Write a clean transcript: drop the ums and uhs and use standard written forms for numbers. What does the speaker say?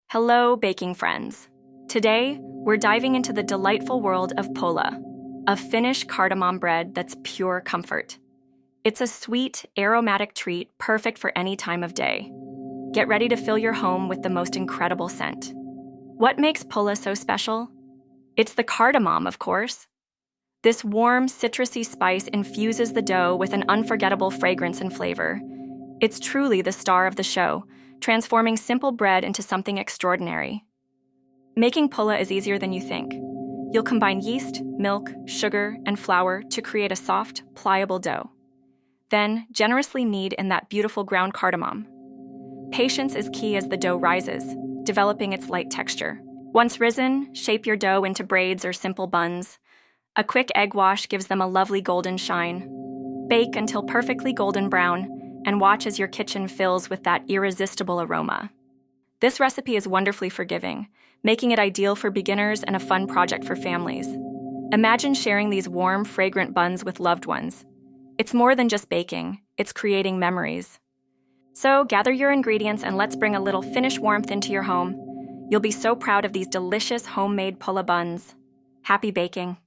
Hello, baking friends. Today, we're diving into the delightful world of Pulla, a Finnish cardamom bread that's pure comfort. It's a sweet, aromatic treat perfect for any time of day. Get ready to fill your home with the most incredible scent. What makes Pulla so special? It's the cardamom, of course. This warm, citrusy spice infuses the dough with an unforgettable fragrance and flavor. It's truly the star of the show, transforming simple bread into something extraordinary. Making Pulla is easier than you think. You'll combine yeast, milk, sugar, and flour to create a soft, pliable dough. Then, generously knead in that beautiful ground cardamom. Patience is key as the dough rises, developing its light texture. Once risen, shape your dough into braids or simple buns. A quick egg wash gives them a lovely golden shine. Bake until perfectly golden brown, and watch as your kitchen fills with that irresistible aroma. This recipe is wonderfully forgiving, making it ideal for beginners and a fun project for families. Imagine sharing these warm, fragrant buns with loved ones. It's more than just baking, it's creating memories. So gather your ingredients and let's bring a little Finnish warmth into your home. You'll be so proud of these delicious homemade Pulla buns. Happy baking!